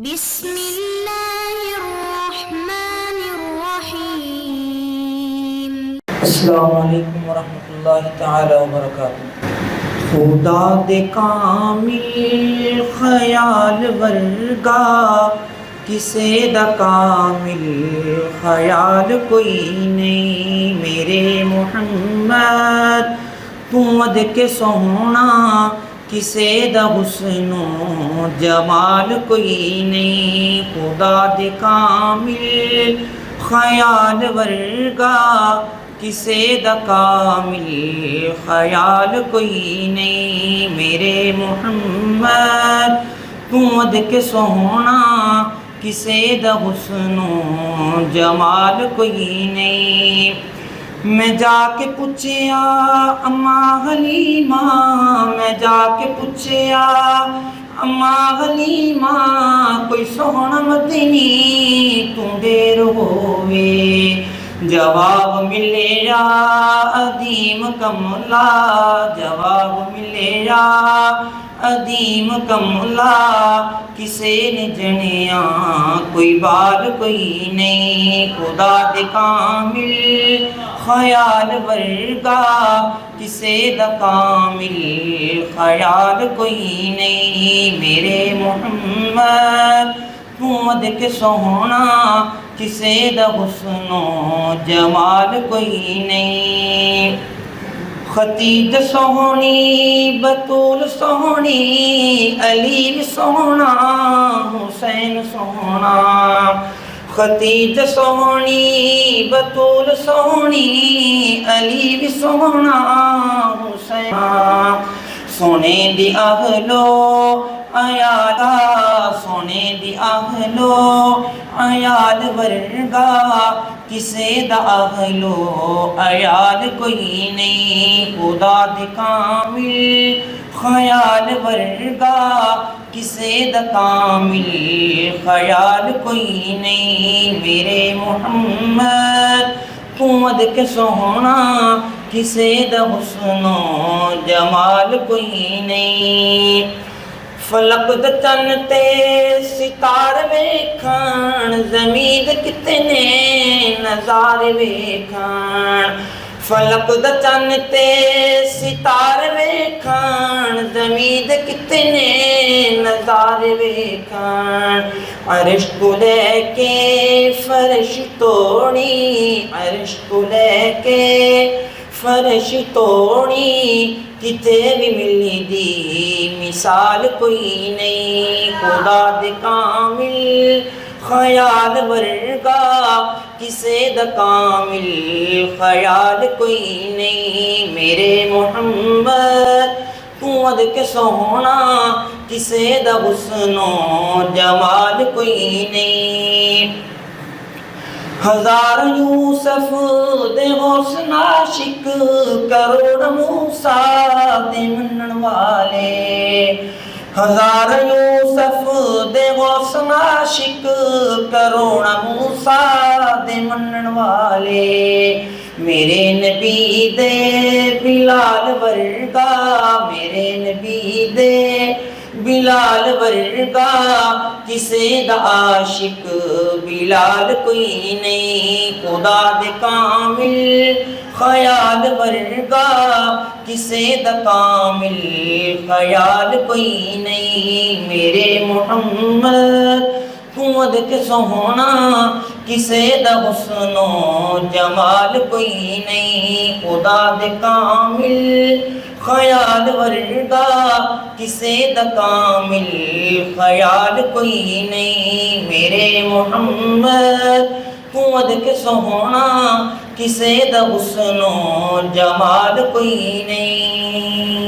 बिस्मिल्लाहिर्रहमानिर्रहीम। अस्सलामुअलैकुम वरहमतुल्लाहि तआला वबरकातुहू। खुदा दे कामिल ख्याल वर्गा किसे दा कामिल ख्याल कोई नहीं। मेरे मुहम्मद तू अद के सोहना किसे दा हुस्नो जमाल कोई नहीं। खुदा दे कामिल ख्याल वर्गा किसे दा कामिल ख्याल कोई नहीं। मेरे मुहम्मद तू अद के सोहना किसे दा हुस्नो जमाल कोई नहीं। मैं जाके पूछया अम्मा हलीमा, मैं जाके पूछया अम्मा हलीमा, कोई सोहना मदनी तू देर होवे। जवाब मिलेगा अदीम कमला, जवाब मिलेगा अदीम कमला, किसे ने जनिया कोई बाल कोई नहीं। खुदा दे कामिल ख्याल वर्गा किसे दा कामिल ख्याल कोई नहीं। मेरे मुहम्मद तू अद के सोहना किसे दा हुस्नो जमाल कोई नहीं। खतीज सोहनी बतूल सोहनी, अली भी सोहना हुसैन सोहना। खतीज सोहनी बतूल सोहनी, अली भी सोहना हुसैन। सोने दी आहलो आयाला, सोने दी आहलो आयाल वर्गा किसे दा आहलो आयाल कोई नहीं। खुदा दे कामिल ख्याल वर्गा किसे दा कामिल ख्याल कोई नहीं। मेरे मुहम्मद तू अद के सोहना किसे दा हुस्नो जमाल कोई नहीं। फलक द चन ते सितार वेखण, ज़मीन कितने नज़ारे वेखण। फलक द चन ते सितार वेखण, ज़मीन कितने नज़ारे वेखण। अर्श को लेके फर्श तोड़ी, अर्श को लेके फर्श तोड़ी, किते भी मिली दी मिसाल कोई नहीं। खुदा दे कामिल ख्याल वर्गा किसे दा कामिल ख्याल कोई नहीं। मेरे मुहम्मद तू अद के सोहना किसे दा हुस्नो जमाल कोई नहीं। हजार यूसुफ दे हुस्न आशिक, करोड़ मूसा दे मनन वाले। हजार यूसुफ दे हुस्न आशिक, करोड़ मूसा दे मनन वाले। मेरे नबी दे बिलाल वर्गा, मेरे नबी दे बिलाल वर्गा किसे दा आशिक बिलाल कोई नहीं। खुदा दे कामिल ख्याल वर्गा किसे दा कामिल ख्याल कोई नहीं। मेरे मुहम्मद तू अद के सोहना किसे दा हुस्नो जमाल कोई नहीं। खुदा दे कामिल ख्याल वर्गा किसे दा कामिल ख्याल कोई नहीं। मेरे मुहम्मद तू अद के सोहना किसे दा हुस्नो जमाल कोई नहीं।